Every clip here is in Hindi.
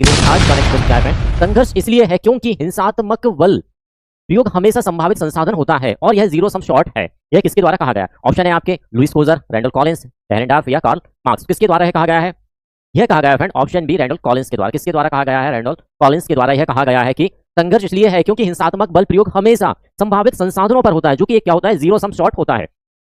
आज का नेक्स्ट क्वेश्चन है, संघर्ष इसलिए है क्योंकि हिंसात्मक बल प्रयोग हमेशा संभावित संसाधन होता है और यह जीरो सम शॉर्ट है। यह किसके द्वारा कहा गया है? ऑप्शन है आपके लुईस क्लोजर, रैंडल कॉलिंस, डेरेनडार्फ या कार्ल मार्क्स। किसके द्वारा यह कहा गया है? यह कहा गया है friend option B Randall Collins के द्वारा। किसके द्वारा कहा गया है? रैंडल कॉलिंस के द्वारा यह कहा गया है कि संघर्ष इसलिए है क्योंकि हिंसात्मक बल प्रयोग हमेशा संभावित संसाधनों पर होता है, जो कि क्या होता है? जीरो सम शॉर्ट होता है।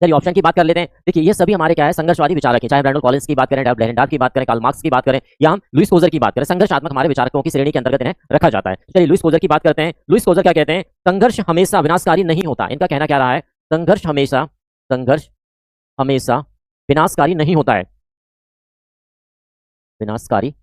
चलिए ऑप्शन की बात कर लेते हैं। देखिए ये सभी हमारे क्या है? संघर्षवादी विचारक हैं, चाहे रैंडल कॉलिंस की बात करें, डेरेनडार्फ की बात करें, कार्ल मार्क्स की बात करें या हम लुईस क्लोजर की बात करें, संघर्षात्मक हमारे विचारकों की श्रेणी के अंतर्गत इन्हें रखा जाता है। चलिए लुईस क्लोजर की बात करते हैं। लुईस क्लोजर क्या कहते हैं? संघर्ष हमेशा विनाशकारी नहीं होता। इनका कहना क्या रहा है? संघर्ष हमेशा विनाशकारी नहीं होता है, विनाशकारी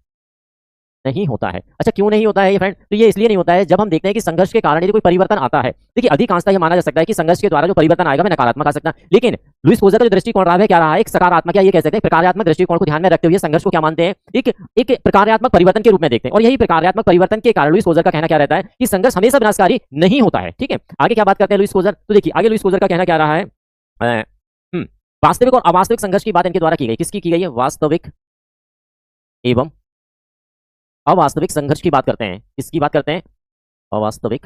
नहीं होता है। अच्छा क्यों नहीं होता है ये फ्रेंड? तो ये इसलिए नहीं होता है जब हम देखते हैं कि संघर्ष के कारण यदि कोई परिवर्तन आता है। देखिए अधिकांशतः ये माना जा सकता है कि संघर्ष के द्वारा जो परिवर्तन आएगा वह नकारात्मक आ सकता है, लेकिन लुईस क्लोजर का जो दृष्टिकोण रहा है क्या रहा है? एक सकारात्मक, या ये कह सकते हैं प्रकार्यात्मक दृष्टिकोण को ध्यान में रखते हुए संघर्ष को क्या मानते हैं? एक प्रकार्यात्मक परिवर्तन के रूप में देखते हैं। और यही प्रकार्यात्मक परिवर्तन के कारण लुईस क्लोजर का कहना क्या रहता है कि संघर्ष हमेशा विनाशकारी नहीं होता है। ठीक है, आगे क्या बात करते हैं लुईस क्लोजर? तो देखिए आगे लुईस क्लोजर का कहना क्या रहा है? वास्तविक और अवास्तविक संघर्ष की बात इनके द्वारा की गई। किसकी की गई है? वास्तविक एवं अवास्तविक संघर्ष की बात करते हैं। किसकी बात करते हैं? अवास्तविक।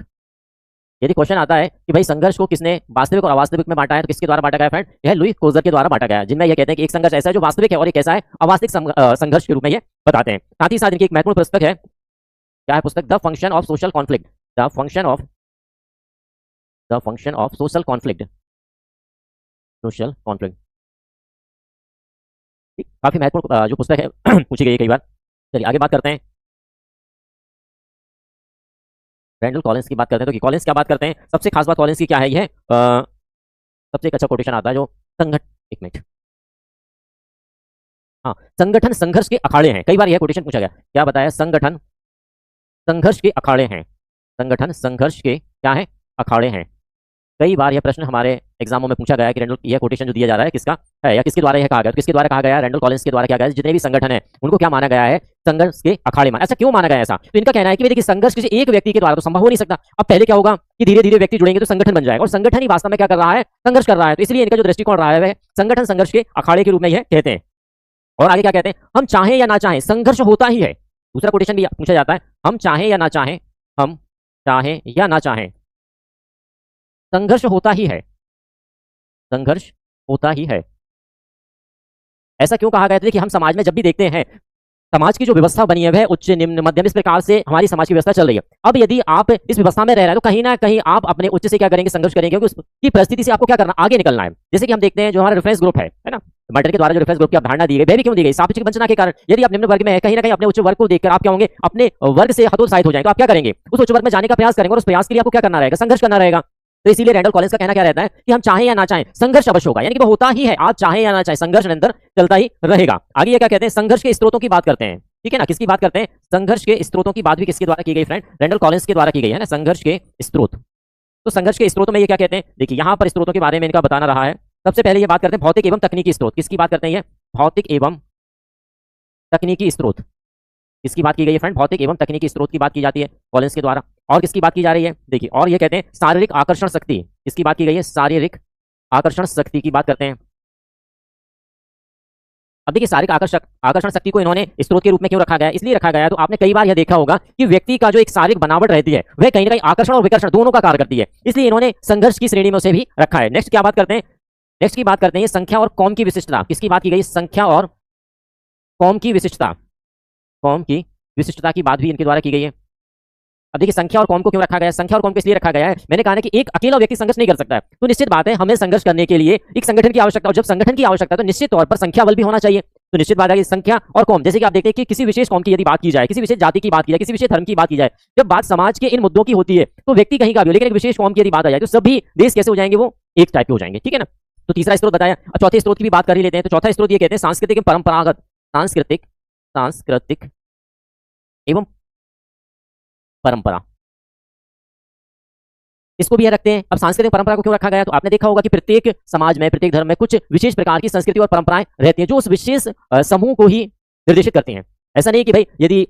यदि क्वेश्चन आता है कि भाई संघर्ष को किसने वास्तविक और अवास्तविक में बांटा है, तो किसके द्वारा बांटा गया फ्रेंड? यह लुईस क्लोजर के द्वारा बांटा गया है, जिनमें यह कहते हैं कि एक संघर्ष ऐसा है जो वास्तविक है और एक ऐसा है अवास्तविक संघर्ष के रूप में ये बताते हैं। साथ ही साथ इनकी एक महत्वपूर्ण पुस्तक है, क्या है पुस्तक? The function of social conflict. The function of social conflict. काफी महत्वपूर्ण जो पुस्तक है पूछी गई है कई बार। चलिए आगे बात करते हैं, रैंडल कॉलिंस की बात करते हैं। तो कॉलिंस क्या बात करते हैं? सबसे खास बात कॉलिंस की क्या है? यह सबसे एक अच्छा कोटेशन आता है जो एक मिनट, हाँ, संगठन संघर्ष के अखाड़े हैं। कई बार यह कोटेशन पूछा गया, क्या बताया? संगठन संघर्ष के अखाड़े हैं। संगठन संघर्ष के क्या है? अखाड़े हैं। कई बार यह प्रश्न हमारे एग्जामों में पूछा गया है कि रैंडल, यह कोटेशन जो दिया जा रहा है किसका है या किसके द्वारा यह कहा गया? तो किसके द्वारा कहा गया? रैंडल कॉलिंस के द्वारा क्या गया? जितने भी संगठन है उनको क्या माना गया है? संघर्ष के अखाड़े माना। ऐसा क्यों माना गया ऐसा? तो इनका कहना है कि देखिए संघर्ष किसी एक व्यक्ति के द्वारा तो संभव हो नहीं सकता। अब पहले क्या होगा कि धीरे धीरे व्यक्ति जुड़ेंगे तो संगठन बन जाएगा, और संगठन ही वास्तव में क्या कर रहा है? संघर्ष कर रहा है। तो इसलिए इनका जो दृष्टिकोण रहा है वह संगठन संघर्ष के अखाड़े के रूप में यह कहते हैं। और आगे क्या कहते हैं? हम चाहें या ना चाहें संघर्ष होता ही है। दूसरा कोटेशन भी पूछा जाता है, हम चाहें या ना चाहें, हम चाहें या ना चाहें संघर्ष होता ही है, संघर्ष होता ही है। ऐसा क्यों कहा गया? देखिए हम समाज में जब भी देखते हैं, समाज की जो व्यवस्था बनी है वह उच्च निम्न मध्यम इस प्रकार से हमारी समाज की व्यवस्था चल रही है। अब यदि आप इस व्यवस्था में रह रहे हैं तो कहीं ना कहीं आप अपने उच्च से क्या करेंगे? संघर्ष करेंगे, क्योंकि उसकी परिस्थिति से आपको क्या करना? आगे निकलना है। जैसे कि हम देखते हैं जो हमारा रेफरेंस ग्रुप है ना, मर्डर के द्वारा जो रेफरेंस ग्रुप की अवधारणा दी गई, वह भी क्यों दी गई? सापेक्ष वंचना के कारण। यदि आप निम्न वर्ग में है, कहीं ना कहीं अपने उच्च वर्ग को देखकर आप क्या होंगे? अपने वर्ग से हतोत्साहित हो जाएंगे। तो आप क्या करेंगे? उस उच्च वर्ग में जाने का प्रयास करेंगे, और उस प्रयास के लिए आपको क्या करना रहेगा? संघर्ष करना रहेगा। तो इसीलिए रैंडल कॉलिंस का कहना क्या रहता है कि हम चाहें या ना चाहें संघर्ष अवश्य होगा, यानी कि वो होता ही है। आप चाहें या ना चाहें संघर्ष निरंतर चलता ही रहेगा। आगे ये क्या कहते हैं? संघर्ष के स्त्रोतों की बात करते हैं। ठीक है ना, किसकी बात करते हैं? संघर्ष के स्त्रोतों की बात भी किसके द्वारा की गई फ्रेंड? रैंडल कॉलिंस के द्वारा की गई है ना, संघर्ष के स्त्रोत। तो संघर्ष के स्त्रोतों में ये क्या कहते हैं? देखिए यहाँ पर स्त्रोतों के बारे में इनका बताना रहा है। सबसे पहले ये बात करते हैं भौतिक एवं तकनीकी स्त्रोत। किसकी बात करते हैं? ये भौतिक एवं तकनीकी स्त्रोत। किसकी बात की गई है फ्रेंड? भौतिक एवं तकनीकी स्त्रोत की बात की जाती है कॉलिंस के द्वारा। और किसकी बात की जा रही है? देखिए और ये कहते हैं शारीरिक आकर्षण शक्ति। किसकी बात की गई है? शारीरिक आकर्षण शक्ति की बात करते हैं। अब देखिए शारीरिक आकर्षण शक्ति को इन्होंने स्त्रोत के रूप में क्यों रखा गया? इसलिए रखा गया, तो आपने कई बार यह देखा होगा कि व्यक्ति का जो एक शारीरिक बनावट रहती है वह कहीं ना कहीं आकर्षण और विकर्षण दोनों का कार्य करती है, इसलिए इन्होंने संघर्ष की श्रेणी में उसे भी रखा है। नेक्स्ट क्या बात करते हैं? नेक्स्ट की बात करते हैं संख्या और कौम की विशिष्टता। किसकी बात की गई? संख्या और कौम की विशिष्टता। कौम की विशिष्टता की बात भी इनके द्वारा की गई है। अब देखिए संख्या और कौम को क्यों रखा गया है? संख्या और कौम को इसलिए रखा गया है, मैंने कहा ना कि एक अकेला व्यक्ति संघर्ष नहीं कर सकता है, तो निश्चित बात है हमें संघर्ष करने के लिए एक संगठन की आवश्यकता, और जब संगठन की आवश्यकता है तो निश्चित तौर पर संख्या बल भी होना चाहिए। तो निश्चित बात है कि संख्या और कौम, जैसे कि आप देखते हैं कि किसी विशेष कौम की यदि बात की जाए, किसी विशेष जाति की बात की जाए, किसी विशेष धर्म की बात की जाए, जब बात समाज के इन मुद्दों की होती है तो व्यक्ति कहीं का भी हो, लेकिन एक विशेष कौम की यदि बात आ जाए तो सभी देश कैसे हो जाएंगे? वो एक टाइप के हो जाएंगे। ठीक है ना। तो तीसरा स्त्रोत बताया, चौथे स्त्रोत की भी बात कर ही लेते हैं। तो चौथा स्त्रोत ये कहते हैं सांस्कृतिक परंपरागत, सांस्कृतिक एवं परंपरा, इसको भी यह रखते हैं। अब सांस्कृतिक परंपरा को क्यों रखा गया? तो आपने देखा होगा कि प्रत्येक समाज में, प्रत्येक धर्म में कुछ विशेष प्रकार की संस्कृति और परंपराएं रहती हैं जो उस विशेष समूह को ही निर्देशित करती हैं। ऐसा नहीं कि भाई यदि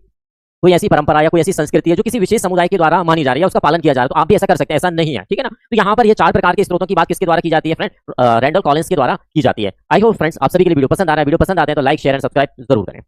कोई ऐसी परंपरा या कोई ऐसी संस्कृति है जो किसी विशेष समुदाय के द्वारा मानी जा रही है, उसका पालन किया जा रहा है, तो आप भी ऐसा कर सकते हैं, ऐसा नहीं है। ठीक है ना। तो यहाँ पर ये चार प्रकार के स्त्रोतों की बात किसके द्वारा की जाती है फ्रेंड? रैंडल कॉलिंस के द्वारा की जाती है। आई होप फ्रेंड्स आप सभी के लिए वीडियो पसंद आ रहा है। वीडियो पसंद आते हैं तो लाइक, शेयर एंड सब्सक्राइब जरूर करें।